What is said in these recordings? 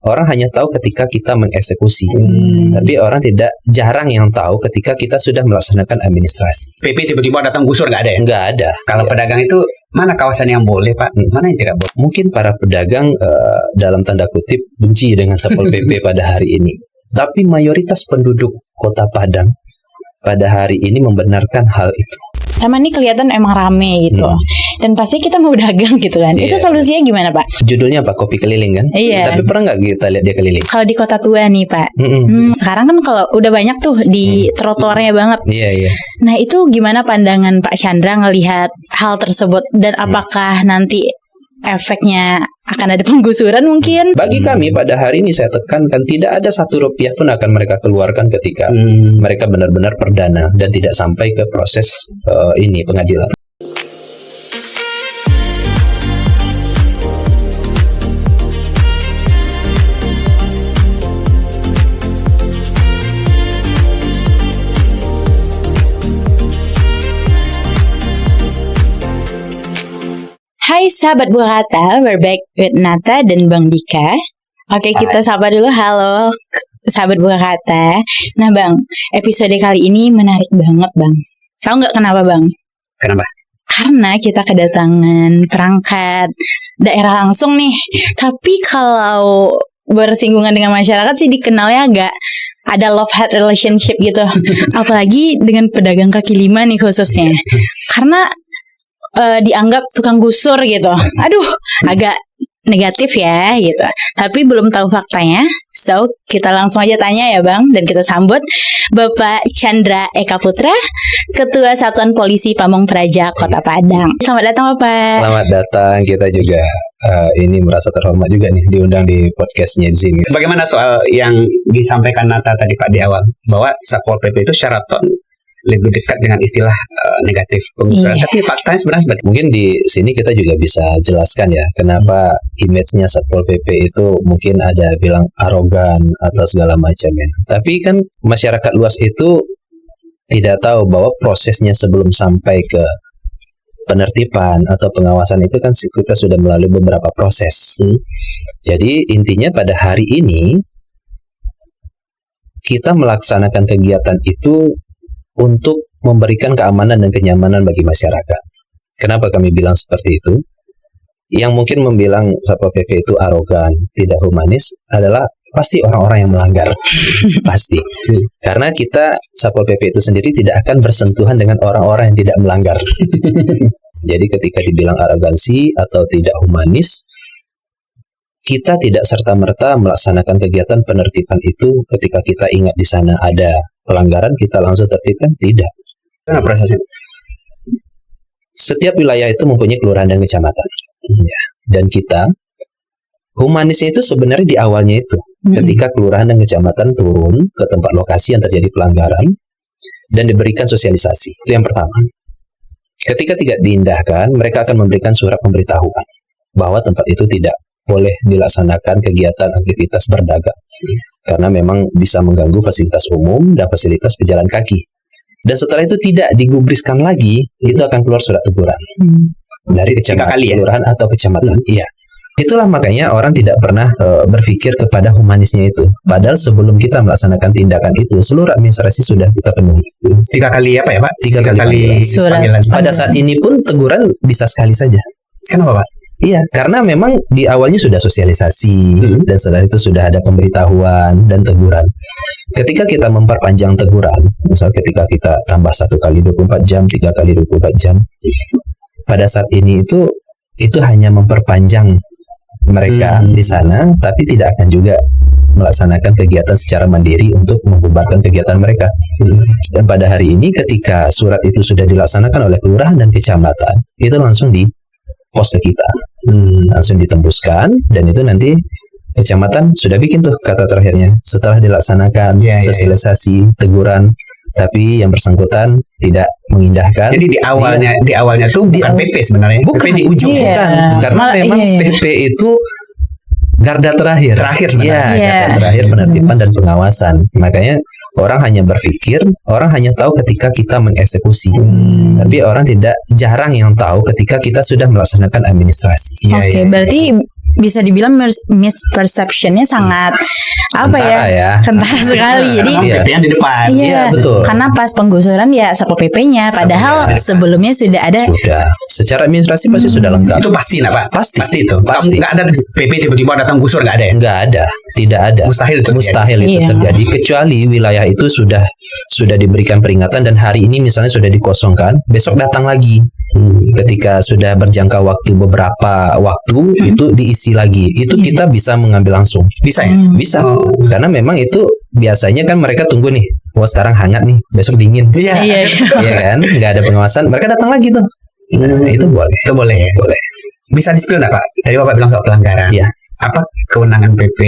orang hanya tahu ketika kita mengeksekusi. Tapi orang jarang yang tahu ketika kita sudah melaksanakan administrasi. PP tiba-tiba datang gusur nggak ada ya? Nggak ada. Kalau pedagang itu mana kawasan yang boleh Pak? Mana yang tidak boleh? Mungkin para pedagang dalam tanda kutip benci dengan Satpol PP pada hari ini. Tapi mayoritas penduduk Kota Padang pada hari ini membenarkan hal itu. Sama ini kelihatan emang rame gitu. Dan pasti kita mau dagang gitu kan. Itu solusinya gimana Pak? Judulnya apa? Kopi keliling kan? Iya. Tapi pernah nggak kita lihat dia keliling? Kalau di kota tua nih Pak. Sekarang kan kalau udah banyak tuh di trotoarnya banget. Iya. Nah itu gimana pandangan Pak Chandra ngelihat hal tersebut? Dan apakah nanti efeknya akan ada penggusuran mungkin? Bagi kami pada hari ini saya tekankan tidak ada Rp1 pun akan mereka keluarkan ketika mereka benar-benar perdana dan tidak sampai ke proses pengadilan. Hai sahabat Buah Kata, we're back with Nata dan Bang Dika. Oke, kita sapa dulu. Halo sahabat Buah Kata. Nah Bang, episode kali ini menarik banget Bang. Tahu nggak kenapa Bang? Kenapa? Karena kita kedatangan perangkat daerah langsung nih. Tapi kalau bersinggungan dengan masyarakat sih dikenalnya agak ada love-hate relationship gitu. Apalagi dengan pedagang kaki lima nih khususnya. Karena dianggap tukang gusur gitu. Aduh, agak negatif ya gitu. Tapi belum tahu faktanya. So, kita langsung aja tanya ya Bang. Dan kita sambut Bapak Chandra Eka Putra, Ketua Satuan Polisi Pamong Praja Kota Padang. Selamat datang Bapak. Selamat datang. Kita juga ini merasa terhormat juga nih diundang di podcastnya di sini. Bagaimana soal yang disampaikan Nata tadi Pak di awal, bahwa Satpol PP itu syarat lebih dekat dengan istilah negatif penggusuran. Tapi faktanya sebenarnya seperti mungkin di sini kita juga bisa jelaskan ya kenapa image-nya Satpol PP itu mungkin ada bilang arogan atau segala macam ya. Tapi kan masyarakat luas itu tidak tahu bahwa prosesnya sebelum sampai ke penertiban atau pengawasan itu kan kita sudah melalui beberapa proses. Jadi intinya pada hari ini kita melaksanakan kegiatan itu untuk memberikan keamanan dan kenyamanan bagi masyarakat. Kenapa kami bilang seperti itu? Yang mungkin membilang Satpol PP itu arogan, tidak humanis adalah pasti orang-orang yang melanggar. Pasti. Karena kita Satpol PP itu sendiri tidak akan bersentuhan dengan orang-orang yang tidak melanggar. Jadi ketika dibilang arogansi atau tidak humanis, kita tidak serta-merta melaksanakan kegiatan penertiban itu ketika kita ingat di sana ada pelanggaran kita langsung tertibkan, tidak. Karena prosesnya setiap wilayah itu mempunyai kelurahan dan kecamatan. Dan kita humanisnya itu sebenarnya di awalnya itu ketika kelurahan dan kecamatan turun ke tempat lokasi yang terjadi pelanggaran dan diberikan sosialisasi. Itu yang pertama. Ketika tidak diindahkan, mereka akan memberikan surat pemberitahuan bahwa tempat itu tidak boleh dilaksanakan kegiatan aktivitas berdagang karena memang bisa mengganggu fasilitas umum dan fasilitas pejalan kaki. Dan setelah itu tidak digubriskan lagi, itu akan keluar surat teguran dari kecamatan, kelurahan atau kecamatan. Iya. Itulah makanya orang tidak pernah berpikir kepada humanisnya itu. Padahal sebelum kita melaksanakan tindakan itu, seluruh administrasi sudah kita penuhi. 3 kali apa ya Pak? 3 kali panggilan. Pada saat ini pun teguran bisa sekali saja. Kenapa Pak? Iya, karena memang di awalnya sudah sosialisasi dan setelah itu sudah ada pemberitahuan dan teguran. Ketika kita memperpanjang teguran, misal ketika kita tambah 1 kali 24 jam, 3 kali 24 jam, pada saat ini itu hanya memperpanjang mereka di sana, tapi tidak akan juga melaksanakan kegiatan secara mandiri untuk membubarkan kegiatan mereka. Dan pada hari ini ketika surat itu sudah dilaksanakan oleh kelurahan dan kecamatan, itu langsung di pos ke kita, langsung ditembuskan, dan itu nanti kecamatan sudah bikin tuh kata terakhirnya setelah dilaksanakan sosialisasi teguran, tapi yang bersangkutan tidak mengindahkan. Jadi di awalnya tuh bukan PP sebenarnya, bukan PP di ujung, karena memang PP itu garda terakhir sebenarnya. Garda terakhir penertiban dan pengawasan. Makanya orang hanya berpikir, orang hanya tahu ketika kita mengeksekusi. Tapi orang jarang yang tahu ketika kita sudah melaksanakan administrasi. Oke, berarti bisa dibilang misperceptionnya sangat Kentara ya. kentara sekali. Jadi Memang PP-nya di depan. iya, betul. karena pas penggusuran ya Satpol PP-nya, padahal sebelumnya sudah ada. Sudah. Secara administrasi pasti sudah lengkap. Itu pasti nak Pak. Pasti. itu. Pasti. Nggak ada PP tiba-tiba datang gusur, nggak ada ya. Nggak ada, tidak ada. Mustahil itu Mustahil itu Iya. terjadi kecuali wilayah itu sudah diberikan peringatan dan hari ini misalnya sudah dikosongkan, besok datang lagi. Ketika sudah berjangka waktu beberapa waktu itu diisi lagi. Itu kita bisa mengambil langsung. Bisa ya. Bisa. Karena memang itu biasanya kan mereka tunggu nih. Wah sekarang hangat nih, besok dingin. Iya. Iya. Iya kan? Nggak ada pengawasan, mereka datang lagi tuh. Nah, itu boleh. Itu boleh ya. Boleh. Bisa di-spill nggak Pak? Tadi Bapak bilang soal pelanggaran. Iya. Apa kewenangan PP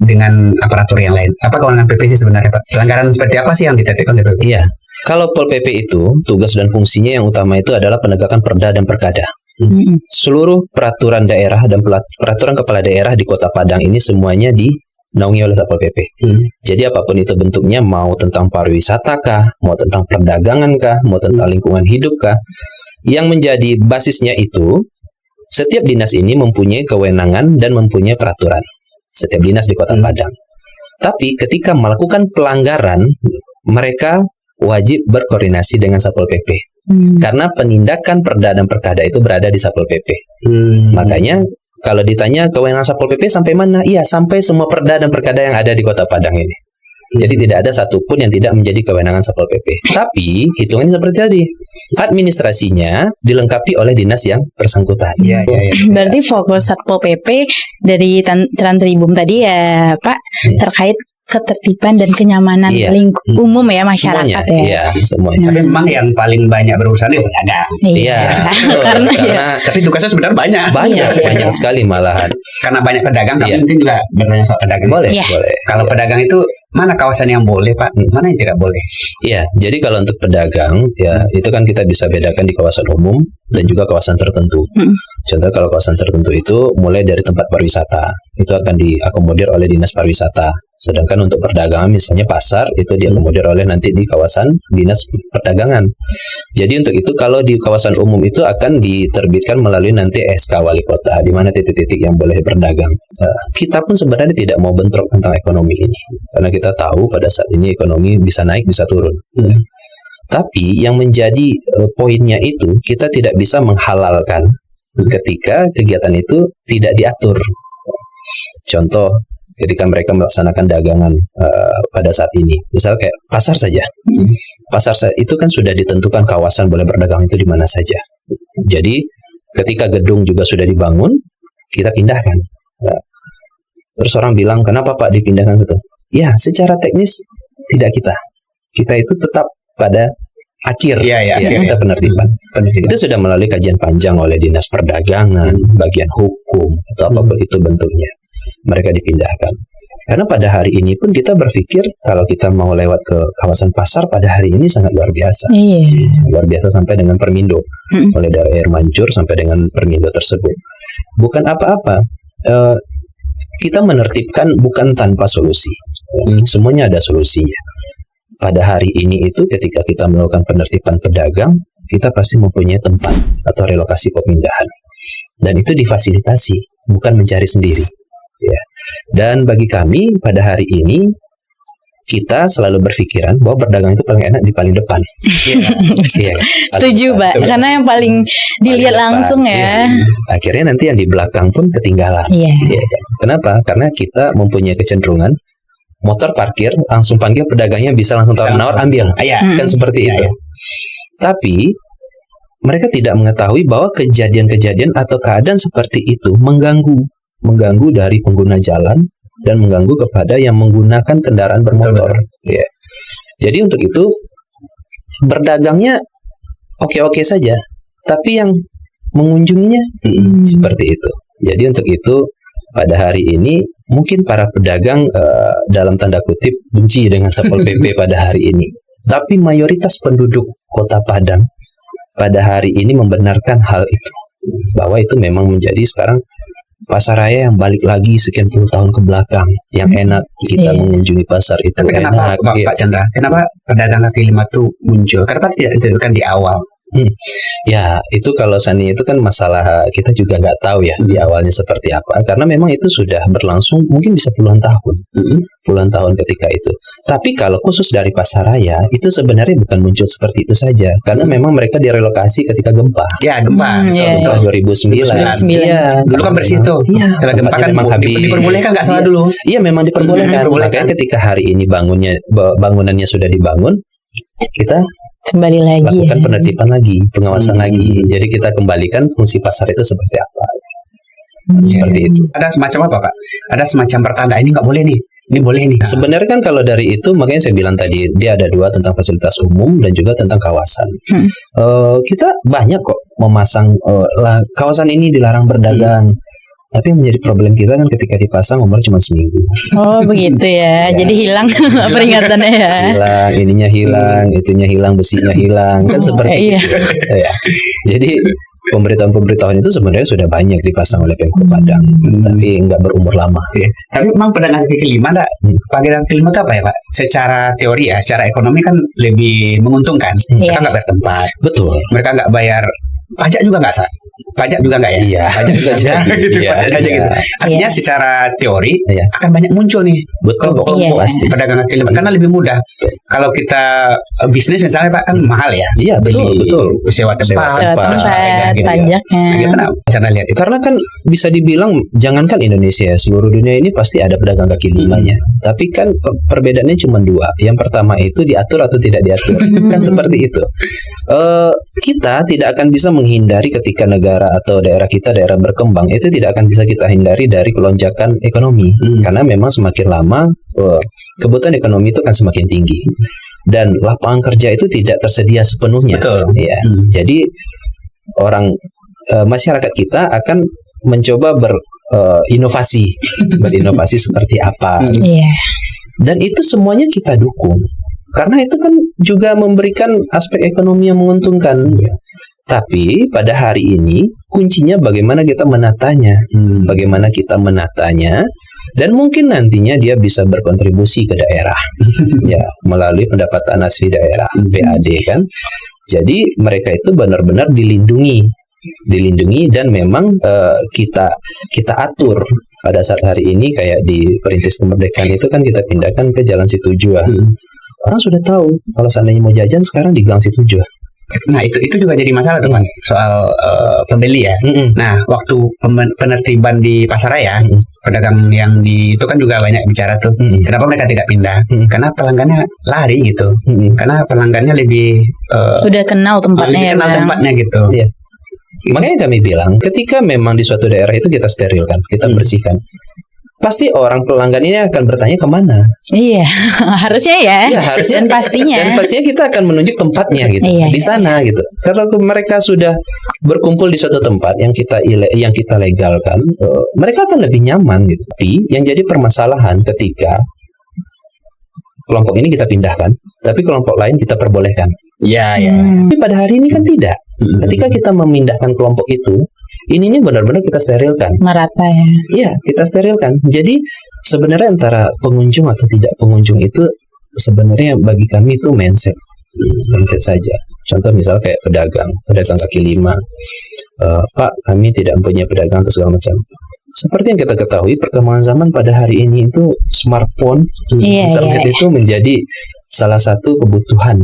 dengan aparatur yang lain? Apa kewenangan PP sih sebenarnya Pak? Pelanggaran seperti apa sih yang ditetik oleh PP? Iya. Kalau Pol PP itu tugas dan fungsinya yang utama itu adalah penegakan perda dan perkada. Seluruh peraturan daerah dan peraturan kepala daerah di Kota Padang ini semuanya dinaungi oleh Satpol PP. Jadi apapun itu bentuknya, mau tentang pariwisata kah, mau tentang perdagangan kah, mau tentang lingkungan hidup kah, yang menjadi basisnya itu setiap dinas ini mempunyai kewenangan dan mempunyai peraturan. Setiap dinas di Kota Padang. Tapi ketika melakukan pelanggaran, mereka wajib berkoordinasi dengan Satpol PP. Karena penindakan perda dan perkada itu berada di Satpol PP. Makanya kalau ditanya kewenangan Satpol PP sampai mana? Iya, sampai semua perda dan perkada yang ada di Kota Padang ini. Jadi tidak ada satupun yang tidak menjadi kewenangan Satpol PP. Tapi hitungannya seperti tadi. Administrasinya dilengkapi oleh dinas yang bersangkutan. Iya. Berarti fokus Satpol PP dari Trans Tribun tadi ya Pak, terkait ketertiban dan kenyamanan Iya. umum ya masyarakat Semuanya, ya. iya, semuanya. Tapi memang yang paling banyak berurusan itu pedagang. Iya, betul. Karena Tapi tugasnya sebenarnya banyak. banyak sekali malahan. Karena banyak pedagang, tapi Iya. mungkin juga bertanya soal pedagang. Boleh, Iya. boleh. Kalau pedagang itu mana kawasan yang boleh Pak, mana yang tidak boleh? Iya, jadi kalau untuk pedagang ya itu kan kita bisa bedakan di kawasan umum dan juga kawasan tertentu. Contoh kalau kawasan tertentu itu mulai dari tempat pariwisata, itu akan diakomodir oleh dinas pariwisata. Sedangkan untuk perdagangan misalnya pasar itu diakomodir oleh nanti di kawasan dinas perdagangan. Jadi untuk itu kalau di kawasan umum itu akan diterbitkan melalui nanti SK wali kota di mana titik-titik yang boleh berdagang. Kita pun sebenarnya tidak mau bentrok tentang ekonomi ini karena kita tahu pada saat ini ekonomi bisa naik bisa turun. Tapi yang menjadi poinnya itu kita tidak bisa menghalalkan ketika kegiatan itu tidak diatur. Contoh ketika mereka melaksanakan dagangan pada saat ini, misal kayak pasar saja, itu kan sudah ditentukan kawasan boleh berdagang itu di mana saja. Jadi ketika gedung juga sudah dibangun, kita pindahkan. Terus orang bilang kenapa Pak dipindahkan situ? Ya secara teknis tidak kita itu tetap pada akhir, kita penertiban. Itu sudah melalui kajian panjang oleh dinas perdagangan, bagian hukum atau apapun itu bentuknya. Mereka dipindahkan. Karena pada hari ini pun kita berpikir kalau kita mau lewat ke kawasan pasar pada hari ini sangat luar biasa. Sangat luar biasa sampai dengan Permindo. Mulai dari Air Mancur sampai dengan Permindo tersebut. Bukan apa-apa. Kita menertibkan bukan tanpa solusi. Semuanya ada solusinya. Pada hari ini itu ketika kita melakukan penertiban pedagang, kita pasti mempunyai tempat atau relokasi pemindahan. Dan itu difasilitasi, bukan mencari sendiri. Ya. Dan bagi kami pada hari ini kita selalu berpikiran bahwa berdagang itu paling enak di paling depan. Iya. Setuju, Pak. Karena yang paling dilihat langsung ya. Akhirnya nanti yang di belakang pun ketinggalan. Iya. Ya, kan? Kenapa? Karena kita mempunyai kecenderungan motor parkir langsung panggil pedagangnya bisa langsung tawar-menawar ambil. Kan seperti itu. Tapi mereka tidak mengetahui bahwa kejadian-kejadian atau keadaan seperti itu mengganggu dari pengguna jalan dan mengganggu kepada yang menggunakan kendaraan bermotor. Ya. Jadi untuk itu berdagangnya oke-oke saja, tapi yang mengunjunginya seperti itu. Jadi untuk itu pada hari ini mungkin para pedagang dalam tanda kutip benci dengan Satpol PP pada hari ini. Tapi mayoritas penduduk Kota Padang pada hari ini membenarkan hal itu. Bahwa itu memang menjadi sekarang pasar raya yang balik lagi sekian puluh tahun ke belakang, yang enak kita mengunjungi pasar itu. Tapi kenapa enak, Pak Chandra, kenapa pedagang kaki lima itu muncul? Kenapa tidak ditentukan di awal? Ya, itu kalau Sani itu kan masalah kita juga nggak tahu ya di awalnya seperti apa. Karena memang itu sudah berlangsung mungkin bisa puluhan tahun. Puluhan tahun ketika itu. Tapi kalau khusus dari Pasaraya, itu sebenarnya bukan muncul seperti itu saja. Karena memang mereka direlokasi ketika gempa. Ya, gempa. Tahun 2009. Iya. Dulu kan bersih tuh. Iya. Setelah gempa kan memang habis. diperbolehkan nggak salah dulu. Iya, memang diperbolehkan. Makanya ketika hari ini bangunannya sudah dibangun, kita Kembali lagi lakukan ya. penertiban lagi, pengawasan lagi. Jadi kita kembalikan fungsi pasar itu seperti apa. Seperti itu. Ada semacam apa, Pak? Ada semacam pertanda ini nggak boleh nih. Ini boleh nih. Sebenarnya kan kalau dari itu, makanya saya bilang tadi, dia ada dua tentang fasilitas umum dan juga tentang kawasan. Kita banyak kok memasang kawasan ini dilarang berdagang. Tapi yang menjadi problem kita kan ketika dipasang umur cuma seminggu. Oh begitu ya. Jadi hilang peringatannya ya. Hilang, ininya hilang, itunya hilang, besinya hilang, kan seperti itu. Ya. Jadi pemberitahuan itu sebenarnya sudah banyak dipasang oleh Pemkot Padang, tapi nggak berumur lama. Ya. Tapi memang pedagang kaki lima, pedagang kaki lima itu apa ya, Pak? Secara teori ya, secara ekonomi kan lebih menguntungkan. Mereka nggak bayar tempat. Betul. Mereka nggak bayar pajak juga nggak, pajak juga nggak ya? Iya. Pajak saja. Gitu, Iya. gitu. Artinya secara teori Iya. akan banyak muncul nih Betul. pasti pedagang kaki lima karena lebih mudah. Kalau kita bisnis misalnya, Pak, kan mahal ya. Iya, betul. Sewa tempat, Sewa tempat, pajaknya. Gimana cara lihat itu? Karena kan bisa dibilang jangankan Indonesia, seluruh dunia ini pasti ada pedagang kaki limanya. Tapi kan perbedaannya cuma dua. Yang pertama itu diatur atau tidak diatur. Kan seperti itu. Kita tidak akan bisa menghindari ketika negara atau daerah kita daerah berkembang, itu tidak akan bisa kita hindari dari kelonjakan ekonomi. Karena memang semakin lama kebutuhan ekonomi itu akan semakin tinggi. Dan lapangan kerja itu tidak tersedia sepenuhnya. Betul. Ya. Jadi orang masyarakat kita akan mencoba berinovasi seperti apa. Iya. Dan itu semuanya kita dukung. Karena itu kan juga memberikan aspek ekonomi yang menguntungkan. Tapi pada hari ini kuncinya bagaimana kita menatanya. Bagaimana kita menatanya. Dan mungkin nantinya dia bisa berkontribusi ke daerah. Ya, melalui pendapatan asli daerah, PAD kan. Jadi mereka itu benar-benar dilindungi dan memang kita atur pada saat hari ini kayak di Perintis Kemerdekaan itu kan kita pindahkan ke Jalan Situjua. Orang sudah tahu kalau seandainya mau jajan sekarang di Gang Situjua. Nah itu juga jadi masalah tuh, Pak, soal pembeli ya. Nah waktu penertiban di Pasaraya, pedagang yang di itu kan juga banyak bicara tuh. Kenapa mereka tidak pindah? Karena pelanggannya lari gitu. Karena pelanggannya lebih Sudah kenal tempatnya ya, kenal Bang. tempatnya gitu. Iya. Makanya kami bilang ketika memang di suatu daerah itu kita sterilkan, kita bersihkan, pasti orang pelanggan ini akan bertanya kemana. Iya, harusnya ya. Iya, harusnya. Dan pastinya. Dan pastinya kita akan menunjuk tempatnya gitu. Iya, di sana gitu. Kalau mereka sudah berkumpul di suatu tempat yang kita legalkan, mereka akan lebih nyaman gitu. Tapi yang jadi permasalahan ketika kelompok ini kita pindahkan, tapi kelompok lain kita perbolehkan. Iya. Tapi pada hari ini kan tidak. Ketika kita memindahkan kelompok itu, ini benar-benar kita sterilkan. Merata ya. Iya, kita sterilkan. Jadi sebenarnya antara pengunjung atau tidak pengunjung itu sebenarnya bagi kami itu mindset saja. Contoh misal kayak pedagang kaki lima, Pak, kami tidak mempunyai pedagang atau segala macam. Seperti yang kita ketahui, perkembangan zaman pada hari ini itu smartphone, internet itu menjadi salah satu kebutuhan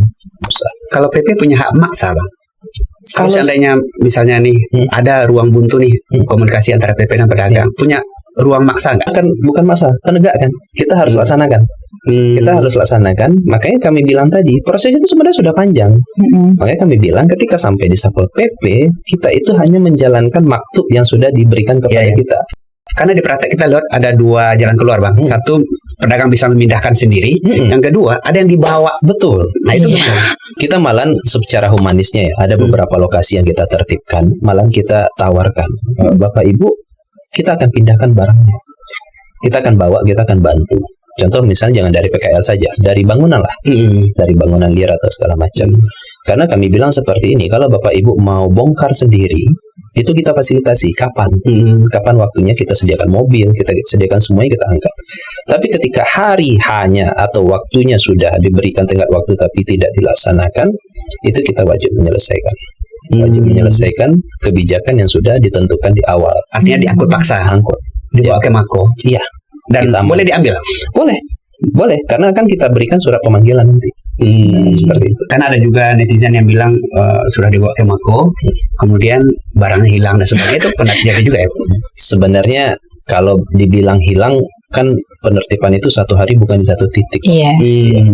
usaha. Kalau PP punya hak maksa, Bang. Kalau seandainya misalnya nih ada ruang buntu nih komunikasi antara PP dan pedagang, punya ruang maksa nggak? Bukan maksa, penegakkan. Kita harus laksanakan. Kita harus laksanakan. Makanya kami bilang tadi proses itu sebenarnya sudah panjang. Makanya kami bilang ketika sampai di Satpol PP, kita itu hanya menjalankan maktub yang sudah diberikan kepada kita. Karena di praktek kita lihat ada dua jalan keluar, Bang. Satu, pedagang bisa memindahkan sendiri. Yang kedua, ada yang dibawa. Betul. Nah itu betul. Kita malah secara humanisnya ya, ada beberapa lokasi yang kita tertibkan, malah kita tawarkan, Bapak Ibu, kita akan pindahkan barangnya. Kita akan bawa, kita akan bantu. Contoh misalnya jangan dari PKL saja, dari bangunan lah. Dari bangunan liar atau segala macam. Karena kami bilang seperti ini, kalau Bapak Ibu mau bongkar sendiri, itu kita fasilitasi. Kapan? Kapan waktunya kita sediakan mobil, kita sediakan semuanya, kita angkat. Tapi ketika hari hanya atau waktunya sudah diberikan tenggat waktu tapi tidak dilaksanakan, itu kita wajib menyelesaikan. wajib menyelesaikan kebijakan yang sudah ditentukan di awal. Artinya diangkut paksa, dibawa ke Mako. Iya. Dan boleh diambil? Boleh, karena kan kita berikan surat pemanggilan nanti. Seperti itu. Kan ada juga netizen yang bilang sudah dibawa ke Mako, kemudian barangnya hilang dan sebagainya, itu pernah terjadi juga ya? Sebenarnya kalau dibilang hilang, kan penertiban itu satu hari bukan di satu titik. Iya.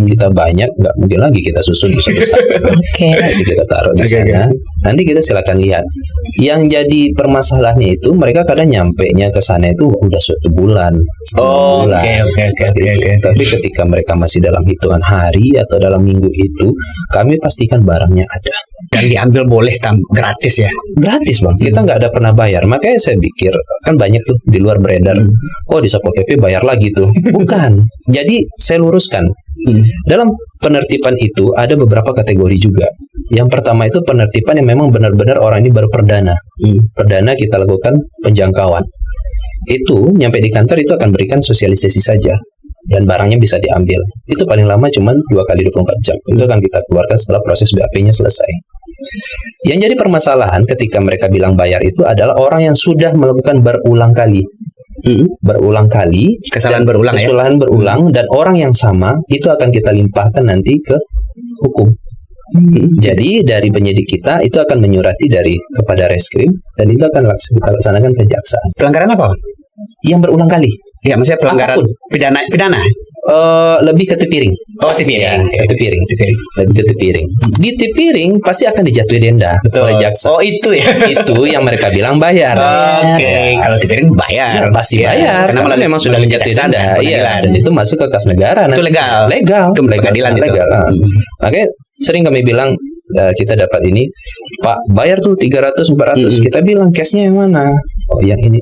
Kita banyak, nggak mungkin lagi kita susun di satu-satu. Pasti kita taruh di sana. Nanti kita silakan lihat. Yang jadi permasalahannya itu mereka kadang nyampenya ke sana itu udah suatu bulan. Oke. Tapi ketika mereka masih dalam hitungan hari atau dalam minggu itu, kami pastikan barangnya ada. Dan diambil boleh gratis ya? Gratis bang, kita nggak ada pernah bayar. Makanya saya pikir kan banyak tuh di luar beredar. Oh di Satpol PP bayar lagi tuh. Bukan. Jadi saya luruskan. Dalam penertiban itu ada beberapa kategori juga. Yang pertama itu penertiban yang memang benar-benar orang ini baru perdana. Perdana kita lakukan penjangkauan. Itu nyampe di kantor itu akan berikan sosialisasi saja. Dan barangnya bisa diambil. Itu paling lama cuma 2 kali 24 jam. Itu akan kita keluarkan setelah proses BAP-nya selesai. Yang jadi permasalahan ketika mereka bilang bayar itu adalah orang yang sudah melakukan berulang kali. Kesalahan berulang dan orang yang sama itu akan kita limpahkan nanti ke hukum. Jadi dari penyidik kita itu akan menyurati kepada reskrim dan itu akan kita laksanakan ke jaksa. Pelanggaran apa? Yang berulang kali. Ya, maksudnya pelanggaran pidana. Lebih ke tepiring. Oh, tepiring. Ya, tepiring. Lebih ke tepiring. Di tepiring pasti akan dijatuhi denda oleh jaksa. Oh, itu ya. Itu yang mereka bilang bayar. Oke. Kalau tepiring bayar. Ya, pasti bayar. Karena memang sudah menjatuhi denda. Iya, dan itu masuk ke kas negara. Itu legal. Itu pengadilan legal. Makanya sering kami bilang kita dapat ini, Pak, bayar tuh 300-400. Kita bilang cashnya yang mana? Oh, yang ini.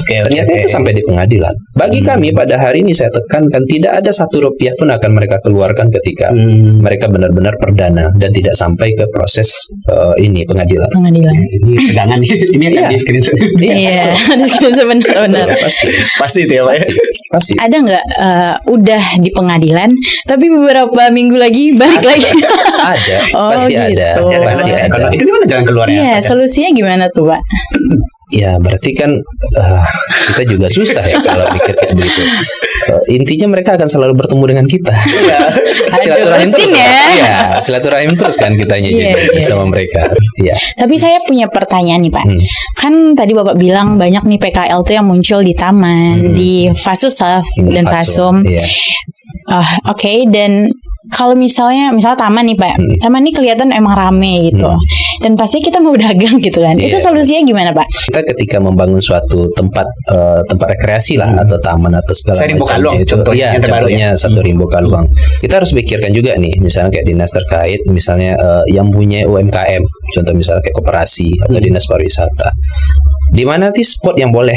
Ternyata itu sampai di pengadilan. Bagi kami pada hari ini saya tekankan tidak ada 1 rupiah pun akan mereka keluarkan ketika mereka benar-benar perdana dan tidak sampai ke proses pengadilan. Ini pegangan ini akan di screenshot. Iya, di screenshot benar-benar. Pasti itu ya, Pak. Pasti. Ada nggak udah di pengadilan tapi beberapa minggu lagi balik lagi? Ada. Pasti ada. Kalau itu gimana jalan keluarnya? Iya, solusinya gimana tuh, Pak? Ya berarti kan kita juga susah ya kalau mikir kayak begitu. Intinya mereka akan selalu bertemu dengan kita. Silaturahim terus ya. Iya, silaturahim terus kan kitanya juga sama mereka. Iya. Tapi saya punya pertanyaan nih, Pak. Kan tadi Bapak bilang banyak nih PKL tuh yang muncul di taman, di Fasusaf dan Fasum. Iya. Oke, dan kalau misalnya taman nih Pak, taman ini kelihatan emang rame gitu, dan pasti kita mau dagang gitu kan, itu solusinya gimana Pak? Kita ketika membangun suatu tempat rekreasi lah atau taman atau segala macam itu, ya contohnya satu Rimbo Kaluang, kita harus pikirkan juga nih, misalnya kayak dinas terkait, misalnya yang punya UMKM, contoh misalnya kayak koperasi atau dinas pariwisata. Di mana sih spot yang boleh?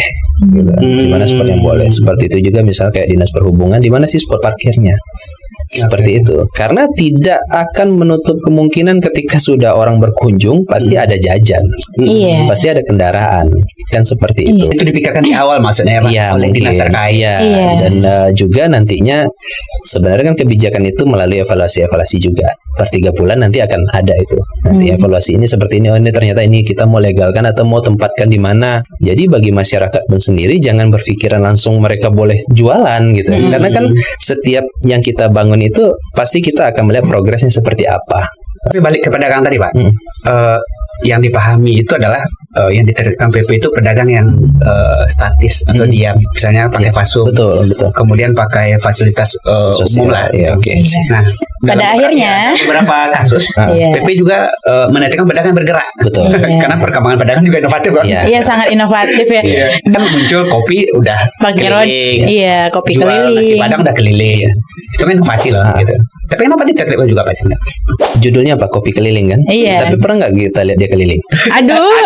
Gitu. Di mana spot yang boleh? Seperti itu juga misalnya kayak dinas perhubungan, di mana sih spot parkirnya? Seperti itu. Karena tidak akan menutup kemungkinan ketika sudah orang berkunjung pasti ada jajan. Pasti ada kendaraan. Kan seperti itu. Itu dipikirkan di awal maksudnya Pak, oleh dinas terkait. Dan juga nantinya sebenarnya kan kebijakan itu melalui evaluasi juga. Per 3 bulan nanti akan ada itu. Nanti evaluasi ini seperti ini, ini ternyata ini kita mau legalkan atau mau tempatkan di mana. Jadi bagi masyarakat pun sendiri jangan berpikiran langsung mereka boleh jualan gitu. Karena kan setiap yang kita bangun itu pasti kita akan melihat progresnya seperti apa. Tapi balik ke pedagang tadi Pak, yang dipahami itu adalah yang diterapkan PP itu pedagang yang statis atau diam, misalnya pakai fasum, betul. Kemudian pakai fasilitas umum lah. Nah, pada akhirnya beberapa kasus PP juga menetapkan pedagang bergerak. Betul. Karena perkembangan pedagang juga inovatif Pak. Iya, sangat inovatif ya. Kan muncul kopi udah keliling. Iya, kopi jual keliling. Nasi Padang udah keliling. Itu kan inovasi loh gitu. Tapi kenapa diterapkan juga Pak? Judulnya apa? Kopi keliling kan? Iya. Tapi pernah nggak kita lihat dia keliling? Aduh.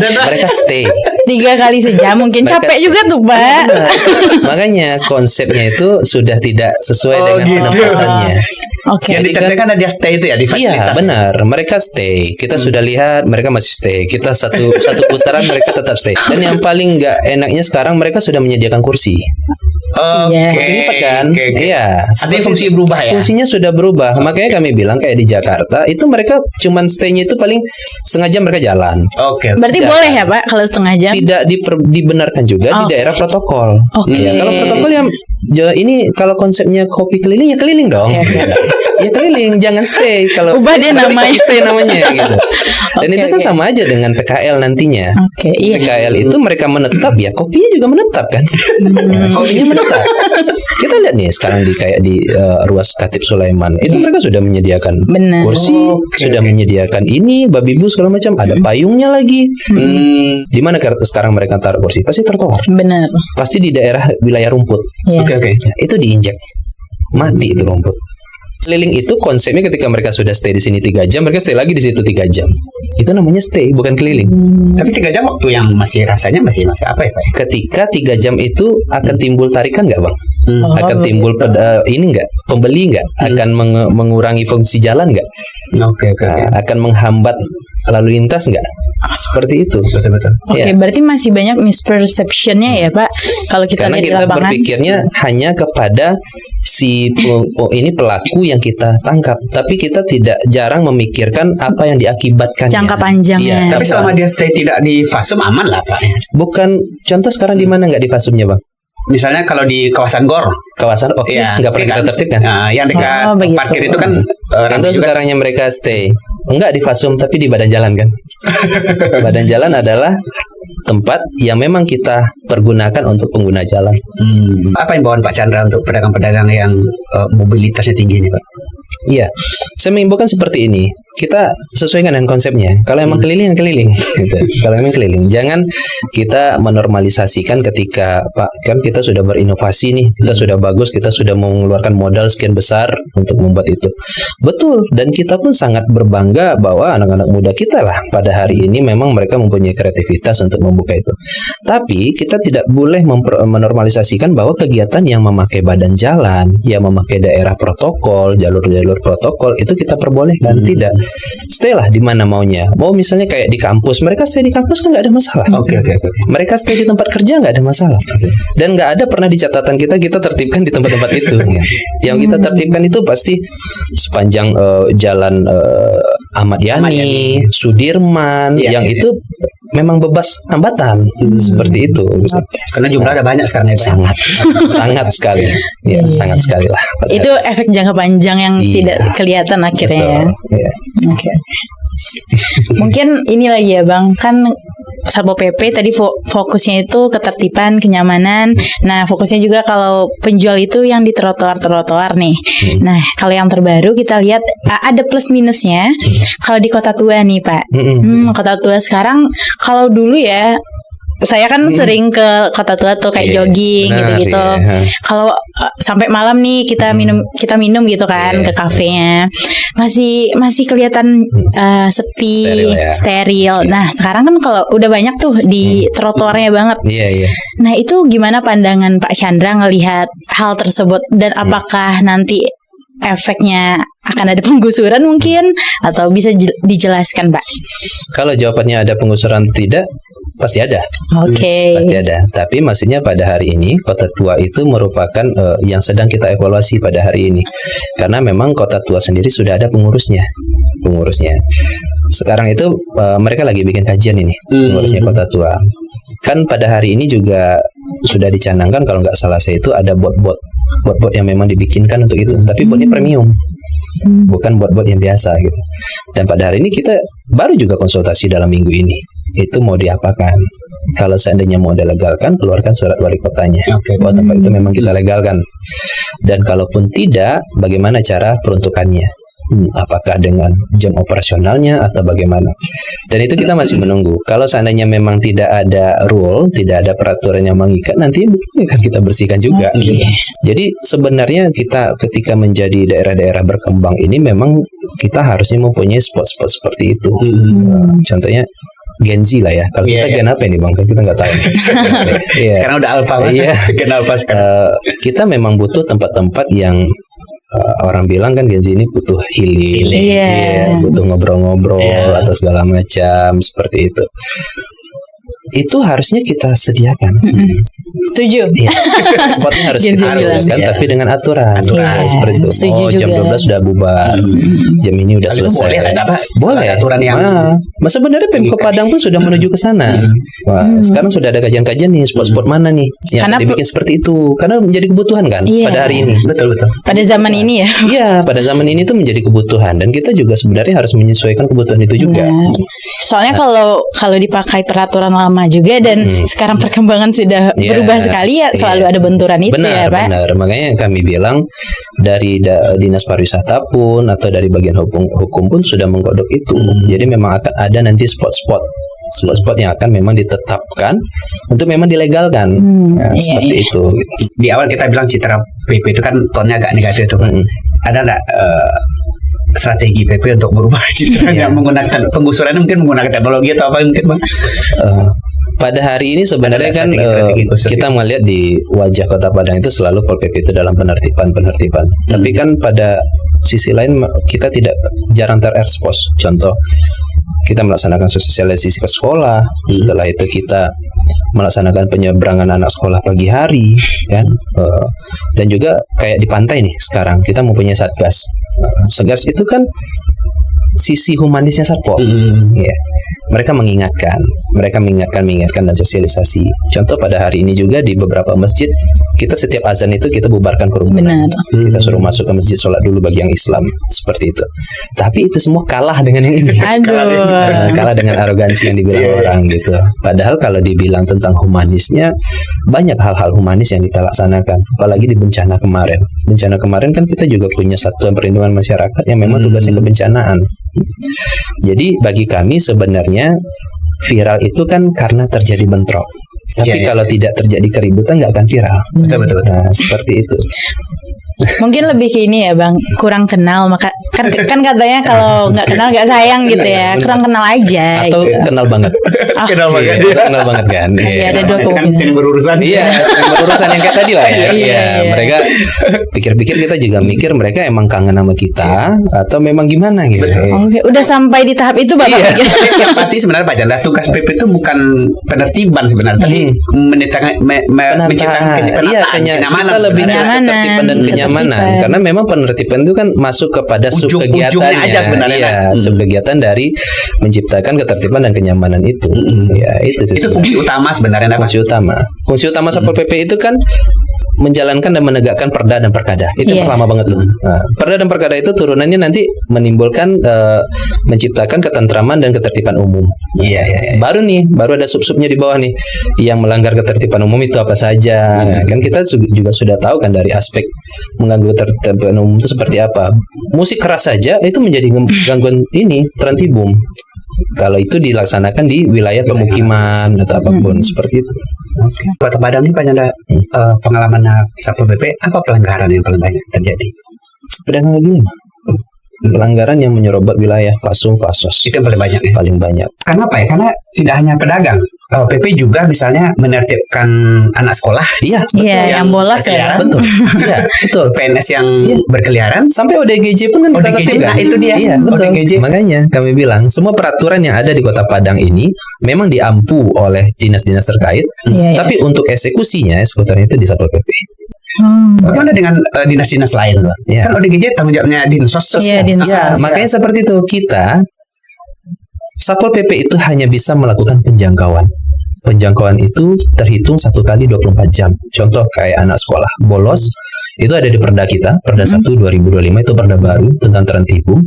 Mereka stay 3 kali sejam mungkin capek juga tuh Pak. Makanya konsepnya itu sudah tidak sesuai dengan penempatannya. Yang diterapkan ada dia stay itu ya di fasilitas. Iya benar, mereka stay. Kita sudah lihat mereka masih stay. Kita satu putaran mereka tetap stay. Dan yang paling nggak enaknya sekarang mereka sudah menyediakan kursi. Iya. Fungsinya 4 kan? Iya. Artinya fungsi berubah ya? Fungsinya sudah berubah. Makanya kami bilang kayak di Jakarta itu mereka cuman stay-nya itu paling setengah jam mereka jalan. Oke. Berarti Tidak. boleh ya Pak kalau setengah jam? Tidak dibenarkan juga di daerah protokol. Oke. Ya, kalau protokol ini kalau konsepnya kopi keliling ya keliling dong. Ya keliling, jangan stay. Kalau Ubah stay, deh berarti namanya. kopi stay namanya gitu. Dan Oke, itu kan oke. sama aja dengan PKL nantinya. Oke, iya. PKL itu mereka menetap ya kopinya juga menetap kan. Kopinya menetap. Kita lihat nih sekarang di ruas Khatib Sulaiman itu mereka sudah menyediakan Benar. kursi, sudah menyediakan ini babi bu segala macam, ada payungnya lagi. Di mana sekarang mereka taruh kursi? Pasti trotoar. Benar. Pasti di daerah wilayah rumput. Iya. Oke. Ya, itu diinjak. Mati itu rumput. Keliling itu konsepnya ketika mereka sudah stay di sini 3 jam, mereka stay lagi di situ 3 jam. Itu namanya stay, bukan keliling. Tapi 3 jam waktu yang masih rasanya masih apa ya Pak? Ketika 3 jam itu akan timbul tarikan nggak bang? Oh, Akan timbul ini nggak? Pembeli nggak? Akan mengurangi fungsi jalan nggak? Oke. Akan menghambat lalu lintas nggak? Seperti itu. Betul. Oke, Ya. berarti masih banyak misperceptionnya ya Pak. Kalau kita Karena lihat di kita lapangan. berpikirnya hanya kepada si ini pelaku yang kita tangkap, tapi kita tidak jarang memikirkan apa yang diakibatkannya. Jangka panjangnya. Iya, Tapi selama dia stay tidak di fasum aman lah Pak. bukan contoh sekarang di mana nggak dipasumnya bang? Misalnya kalau di kawasan Gor, Kawasan oke nggak pernah kita tertibkan. Nah, yang dekat Oh, begitu. parkir itu kan Contoh juga. sekarangnya mereka stay enggak di fasum tapi di badan jalan kan. Badan jalan adalah tempat yang memang kita pergunakan untuk pengguna jalan. Apa yang bawaan Pak Chandra untuk pedagang-pedagang yang mobilitasnya tinggi ini Pak? Iya, saya mengimbaukan seperti ini. Kita sesuaikan dengan konsepnya. Kalau emang keliling, keliling. Gitu. Kalau emang keliling, jangan kita menormalisasikan ketika Pak kan kita sudah berinovasi nih, kita sudah bagus, kita sudah mengeluarkan modal sekian besar untuk membuat itu. Betul, dan kita pun sangat berbangga bahwa anak-anak muda kita lah pada hari ini memang mereka mempunyai kreativitas untuk membuka itu. Tapi kita tidak boleh menormalisasikan bahwa kegiatan yang memakai badan jalan, yang memakai daerah protokol, jalur-jalur protokol itu kita perbolehkan. Tidak. Stay lah di mana maunya. Mau misalnya kayak di kampus, mereka stay di kampus kan nggak ada masalah. Oke. Mereka stay di tempat kerja nggak ada masalah. Dan nggak ada pernah di catatan kita tertibkan di tempat-tempat itu. Yang kita tertibkan itu pasti sepanjang jalan Ahmad Yani, Sudirman, yang itu memang bebas hambatan seperti itu. Karena jumlah ada banyak sekarang ya Pak. Sangat sekali, ya sangat sekali lah. Itu efek jangka panjang yang Iya. tidak kelihatan akhirnya ya. Iya. Oke. Mungkin ini lagi ya Bang, kan Satpol PP tadi fokusnya itu ketertiban, kenyamanan. Nah, fokusnya juga kalau penjual itu yang di trotoar-trotoar nih. Nah, kalau yang terbaru kita lihat ada plus minusnya. Kalau di Kota Tua nih Pak. Kota Tua sekarang kalau dulu ya saya kan sering ke Kota Tua tuh kayak jogging benar, gitu-gitu. iya. Kalau sampai malam nih kita minum gitu kan ke kafenya. Masih kelihatan sepi, steril. Nah, sekarang kan kalau udah banyak tuh di trotoarnya banget. Iya. Nah, itu gimana pandangan Pak Chandra ngelihat hal tersebut dan apakah nanti efeknya akan ada penggusuran mungkin atau bisa dijelaskan, Pak? Kalau jawabannya ada penggusuran tidak, pasti ada. Oke. Pasti ada. Tapi maksudnya pada hari ini Kota Tua itu merupakan yang sedang kita evaluasi pada hari ini. Karena memang Kota Tua sendiri sudah ada pengurusnya. Sekarang itu mereka lagi bikin kajian ini, pengurusnya Kota Tua. Kan pada hari ini juga sudah dicanangkan kalau nggak salah saya itu ada bot-bot yang memang dibikinkan untuk itu. Tapi botnya premium. Bukan bot-bot yang biasa gitu. Dan pada hari ini kita baru juga konsultasi dalam minggu ini. Itu mau diapakan? Kalau seandainya mau dilegalkan, keluarkan surat wali kotanya. Bahwa tempat itu memang kita legalkan. Dan kalaupun tidak, bagaimana cara peruntukannya? Apakah dengan jam operasionalnya atau bagaimana? Dan itu kita masih menunggu. Kalau seandainya memang tidak ada rule, tidak ada peraturan yang mengikat, nanti akan kita bersihkan juga. Jadi sebenarnya kita ketika menjadi daerah-daerah berkembang ini memang kita harusnya mempunyai spot-spot seperti itu. Contohnya Gen Z lah ya. Kalau kita Gen apa ini Bang? Kita nggak tahu. Sekarang udah alpha. Gen alpha sekarang. Kita memang butuh tempat-tempat yang orang bilang kan Gen Z ini butuh healing, butuh ngobrol-ngobrol atau segala macam seperti itu. Itu harusnya kita sediakan. Setuju. Iya. Spotnya harus Gen Z kita bilang. sebutkan, tapi dengan aturan. Iya, Seperti itu. setuju Jam juga. 12 sudah bubar. Jam ini udah Kalau itu selesai. boleh kan, apa? Boleh. Aturan yang Mas sebenarnya Pemkot Padang pun sudah menuju ke sana. Wah, sekarang sudah ada kajian-kajian nih spot-spot mana nih yang Karena akan dibikin seperti itu. Karena menjadi kebutuhan kan Iya. pada hari ini. betul. Pada zaman ini ya. Iya, pada zaman ini tuh menjadi kebutuhan dan kita juga sebenarnya harus menyesuaikan kebutuhan itu juga. Benar. Soalnya kalau dipakai peraturan lama juga dan sekarang perkembangan sudah Iya. berubah sekali ya, selalu Iya. ada benturan itu ya, Pak. Benar. Makanya kami bilang dari dinas pariwisata pun atau dari bagian hukum pun sudah menggodok itu. Jadi memang akan ada nanti spot-spot yang akan memang ditetapkan untuk memang dilegalkan. Nah, Iya, seperti iya. itu. Di awal kita bilang citra PP itu kan tonnya agak negatif tuh. Ada nggak strategi PP untuk merubah citra yang menggunakan penggusurannya mungkin menggunakan teknologi atau apa mungkin, Bang? Pada hari ini sebenarnya Ada kan strategi khusus kita melihat di wajah Kota Padang itu selalu Pol PP itu dalam penertiban. Tapi kan pada sisi lain kita tidak jarang terekspos. Contoh, kita melaksanakan sosialisasi ke sekolah. Setelah itu kita melaksanakan penyeberangan anak sekolah pagi hari, kan? Dan juga kayak di pantai nih sekarang kita mempunyai satgas. Satgas itu kan sisi humanisnya Satpol. Ya. Mereka mengingatkan dan sosialisasi. Contoh pada hari ini juga di beberapa masjid kita setiap azan itu kita bubarkan kerumunan. Benar. Kita suruh masuk ke masjid sholat dulu bagi yang Islam seperti itu. Tapi itu semua kalah dengan yang ini. Aduh. Kalah dengan arogansi yang dibilang orang gitu. Padahal kalau dibilang tentang humanisnya banyak hal-hal humanis yang kita laksanakan. Apalagi di bencana kemarin. Bencana kemarin kan kita juga punya satuan perlindungan masyarakat yang memang tugasnya kebencanaan. Jadi bagi kami sebenarnya viral itu kan karena terjadi bentrok. Tapi kalau tidak terjadi keributan nggak akan viral. Betul. Nah, seperti itu. Mungkin lebih ke ini ya, Bang, kurang kenal, maka kan katanya kalau nggak kenal nggak sayang gitu ya, kurang kenal aja. Atau gitu. kenal banget. Kenal banget. Iya, kenal banget kan. Iya, ada dua Kan kemungkinan. sering berurusan. Iya, sering berurusan yang kayak tadi lah ya. Iya, Iya, iya. mereka pikir-pikir kita juga mikir mereka emang kangen sama kita atau memang gimana gitu. Oke, udah sampai di tahap itu Bapak Iya. pikir. Tapi yang pasti sebenarnya Pak Janda, tugas PP itu bukan penertiban sebenarnya, tapi menciptakan Iya, kita lebih ke Kenyamanan. ketertiban dan kenyamanan. Ketertiban. Karena memang penertiban itu kan masuk kepada Ujung-ujungnya subkegiatannya. aja sebenarnya. Iya, subkegiatan dari menciptakan ketertiban dan kenyamanan itu. Ya, itu sih Itu sebenarnya. fungsi utama sebenarnya, Pak. Fungsi utama Satpol PP itu kan menjalankan dan menegakkan perda dan perkada. Itu Iya. pertama banget tuh. Nah, perda dan perkada itu turunannya nanti menimbulkan menciptakan ketentraman dan ketertiban umum. Iya. Baru ada sub-subnya di bawah nih. Yang melanggar ketertiban umum itu apa saja. Nah, kan kita juga sudah tahu kan dari aspek mengganggu ketertiban umum itu seperti apa. Musik keras saja itu menjadi gangguan terantibum. Kalau itu dilaksanakan di wilayah pemukiman atau apapun seperti itu. Kota Padang ini Pak Janda, pengalaman Satpol PP, apa pelanggaran yang paling banyak terjadi? Pedagang lagi pelanggaran yang menyerobot wilayah Pasung Fasos Itu yang paling banyak ya. paling banyak. Karena apa ya? Karena tidak hanya pedagang, PP juga misalnya menertibkan anak sekolah, Iya, Iya, yang bolos ya. berkeliaran. betul. Iya, betul. PNS yang berkeliaran. Sampai ODGJ pun kan kita ODGJ, tertibkan. nah itu dia. Iya, betul. ODGJ. Makanya kami bilang semua peraturan yang ada di Kota Padang ini memang diampu oleh dinas-dinas terkait, Iya, iya. tapi untuk eksekusinya itu di Satpol PP. Bagaimana dengan dinas-dinas lain, Pak? Iya. Kan ODGJ tanggung jawabnya Dinsos. Iya, Dinsos. Ya, makanya seperti itu kita Satpol PP itu hanya bisa melakukan penjangkauan. Penjangkauan itu terhitung 1 kali 24 jam. Contoh kayak anak sekolah bolos itu ada di Perda kita, Perda 1 2025 itu Perda baru tentang terantibum.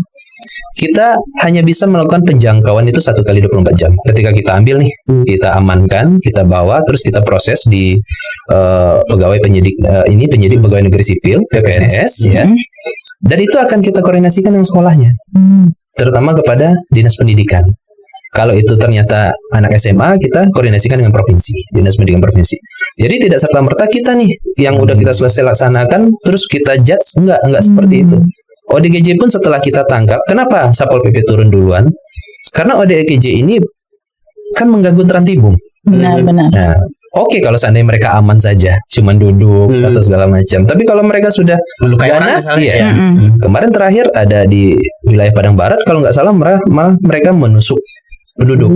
Kita hanya bisa melakukan penjangkauan itu 1 kali 24 jam. Ketika kita ambil nih, kita amankan, kita bawa, terus kita proses di pegawai penyidik penyidik pegawai negeri sipil PPNS ya. Dan itu akan kita koordinasikan dengan sekolahnya, terutama kepada dinas pendidikan. Kalau itu ternyata anak SMA, kita koordinasikan dengan provinsi, dinas pendidikan provinsi. Jadi tidak serta-merta kita nih yang udah kita selesai laksanakan, terus kita judge, enggak seperti itu. ODGJ pun setelah kita tangkap, kenapa Satpol PP turun duluan? Karena ODGJ ini kan mengganggu terantibum. Benar. Nah, oke kalau seandainya mereka aman saja, cuman duduk atau segala macam. Tapi kalau mereka sudah Melukai orang ganas, misalnya, iya. Kemarin terakhir ada di wilayah Padang Barat, kalau nggak salah malah mereka menusuk penduduk.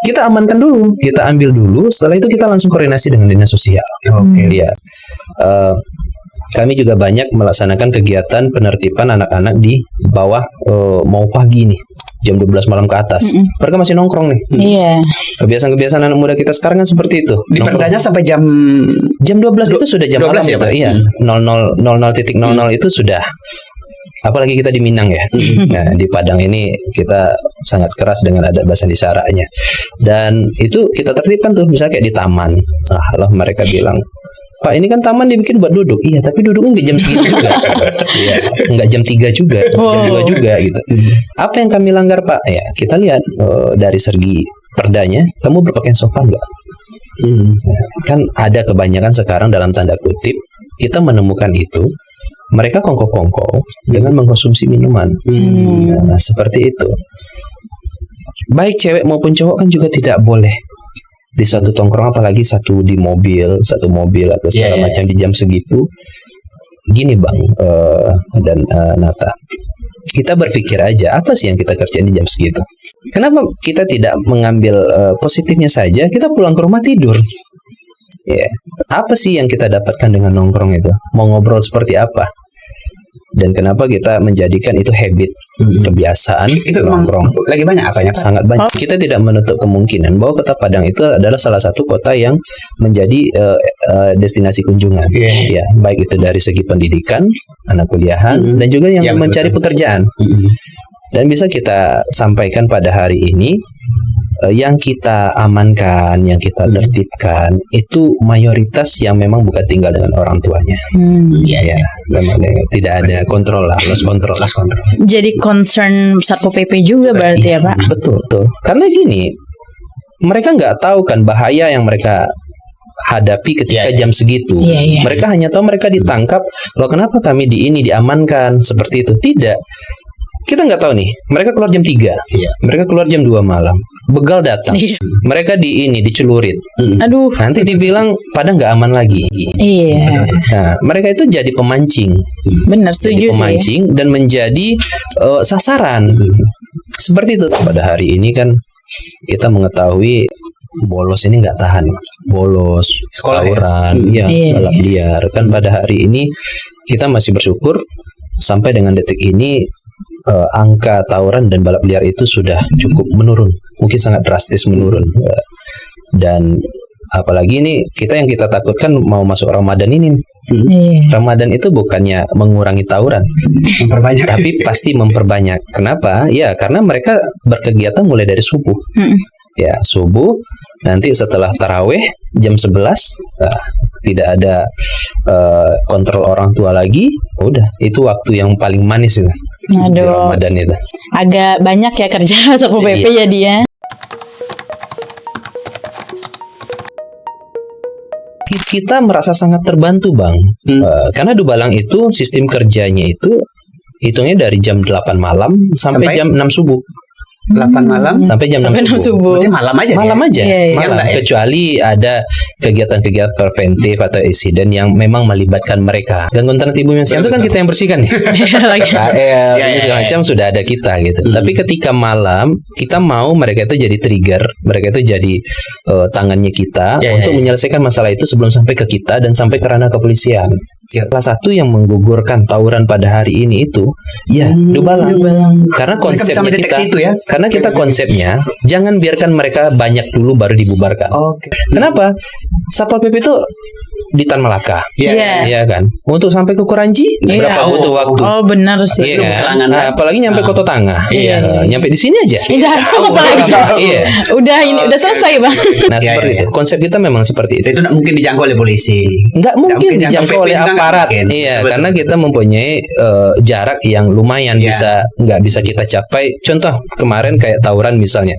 kita amankan dulu, kita ambil dulu. Setelah itu kita langsung koordinasi dengan dinas sosial. Oke. Iya. Kami juga banyak melaksanakan kegiatan penertiban anak-anak di bawah mau pagi nih, jam 12 malam ke atas. Mereka masih nongkrong nih. Iya. Kebiasaan-kebiasaan anak muda kita sekarang kan seperti itu. Di perdanya sampai jam 12 itu sudah jam 12 malam ya, gitu. Pak? Iya, 00.00 itu sudah. Apalagi kita di Minang ya. Nah, di Padang ini kita sangat keras dengan adat bahasa isyaratnya. Dan itu kita tertibkan tuh, misalnya kayak di taman. Lah mereka bilang, Pak, ini kan taman dibikin buat duduk. Iya, tapi duduknya nggak jam segitu juga. Iya, nggak jam 3 juga, jam 2 juga gitu. Apa yang kami langgar, Pak? Ya, kita lihat dari segi perdanya, kamu berpakaian sopan nggak? Kan ada kebanyakan sekarang dalam tanda kutip, kita menemukan itu, mereka kongko-kongko dengan mengkonsumsi minuman. Nah, seperti itu. Baik cewek maupun cowok kan juga tidak boleh di satu tongkrong, apalagi satu mobil atau segala macam di jam segitu. Gini Bang dan Nata, kita berpikir aja apa sih yang kita kerjain di jam segitu. Kenapa kita tidak mengambil positifnya saja, kita pulang ke rumah tidur. Apa sih yang kita dapatkan dengan nongkrong itu? Mau ngobrol seperti apa? Dan kenapa kita menjadikan itu habit, kebiasaan itu nongkrong? Lagi banyak apanya, Pak? Sangat banyak. Kita tidak menutup kemungkinan bahwa Kota Padang itu adalah salah satu kota yang menjadi destinasi kunjungan. Ya, baik itu dari segi pendidikan, anak kuliahan, dan juga yang mencari pekerjaan. Dan bisa kita sampaikan pada hari ini, yang kita amankan, yang kita tertibkan itu mayoritas yang memang bukan tinggal dengan orang tuanya. Ya, memang tidak ada kontrol lah, lost control. Jadi concern Satpol PP juga berarti ya, Pak? Betul. Karena gini, mereka nggak tahu kan bahaya yang mereka hadapi ketika jam segitu. Mereka hanya tahu mereka ditangkap. Loh, kenapa kami diamankan seperti itu? Tidak. Kita nggak tahu nih, mereka keluar jam 3, mereka keluar jam 2 malam, begal datang, mereka dicelurit, aduh, nanti dibilang pada nggak aman lagi. Iya. Nah, mereka itu jadi pemancing, benar, setuju pemancing dan menjadi sasaran. Seperti itu. Pada hari ini kan kita mengetahui bolos ini nggak tahan, bolos, tawuran, balap liar. Kan pada hari ini kita masih bersyukur sampai dengan detik ini. Angka tawuran dan balap liar itu sudah cukup menurun, mungkin sangat drastis menurun. Dan apalagi ini yang kita takutkan mau masuk Ramadan ini. Ramadan itu bukannya mengurangi tawuran, tapi pasti memperbanyak. Kenapa? Ya karena mereka berkegiatan mulai dari subuh. Ya, subuh, nanti setelah taraweh jam 11 tidak ada kontrol orang tua lagi. Udah, itu waktu yang paling manis itu. Di Ramadan itu. Agak banyak ya kerja Satpol PP ya dia. Kita merasa sangat terbantu, Bang. Karena Dubalang itu sistem kerjanya itu hitungnya dari jam 8 malam sampai jam 6 subuh. 8 malam sampai jam 6 subuh. Berarti malam aja. Malam aja. Malam. Kecuali ada kegiatan-kegiatan preventif atau insiden yang memang melibatkan mereka. Gangguan tertibu mensial itu kan kita yang bersihkan. KL ini segala macam sudah ada kita gitu. Tapi ketika malam kita mau mereka itu jadi trigger, mereka itu jadi tangannya kita untuk menyelesaikan masalah itu sebelum sampai ke kita dan sampai ke ranah kepolisian. Salah satu yang menggugurkan tawuran pada hari ini itu Dubalang. Karena konsepnya kita itu ya. Karena kita konsepnya jangan biarkan mereka banyak dulu baru dibubarkan. Kenapa? Satpol PP itu di Tan Malaka, iya kan? Untuk sampai ke Kuranji berapa butuh waktu? Oh benar sih. Iya kan? Nah, apalagi nyampe Kota Tangah, nyampe di sini aja. Udah selesai Bang. Nah seperti itu. Konsep kita memang seperti itu. Itu tidak mungkin dijangkau oleh polisi. Nggak mungkin dijangkau oleh aparat. Iya, karena kita mempunyai jarak yang lumayan nggak bisa kita capai. Contoh kemarin kayak tawuran misalnya,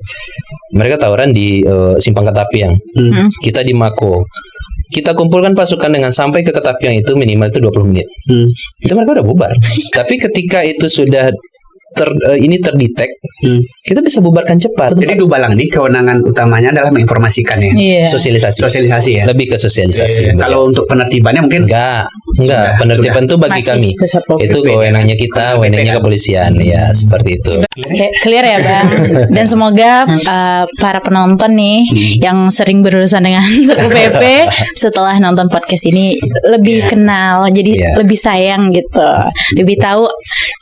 mereka tawuran di Simpang Ketapiang, kita di Mako. Kita kumpulkan pasukan dengan sampai ke Ketapiang itu minimal itu 20 menit. Itu mereka udah bubar. Tapi ketika itu sudah ini terdetek, kita bisa bubarkan cepat. Jadi Dubalang ini kewenangan utamanya adalah menginformasikan ya. Iya. Sosialisasi ya. Lebih ke sosialisasi. Kalau untuk penertibannya mungkin enggak. Sudah, Penertiban itu bagi Masih kami. ke Satpol PP. Itu kewenangannya kita, kewenangannya kepolisian. Ya, seperti itu. Oke, clear ya Bang. Dan semoga para penonton nih yang sering berurusan dengan Satpol PP setelah nonton podcast ini lebih kenal, jadi lebih sayang gitu, lebih tahu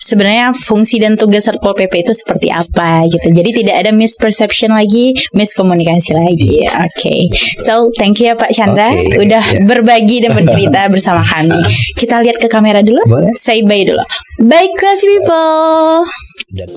sebenarnya fungsi dan tugas Satpol PP itu seperti apa gitu. Jadi tidak ada misperception lagi, miskomunikasi lagi. Oke. So, thank you ya Pak Chandra udah berbagi dan bercerita bersama kami. Kita lihat ke kamera dulu. Boleh. Say bye dulu. Bye classy people. Dan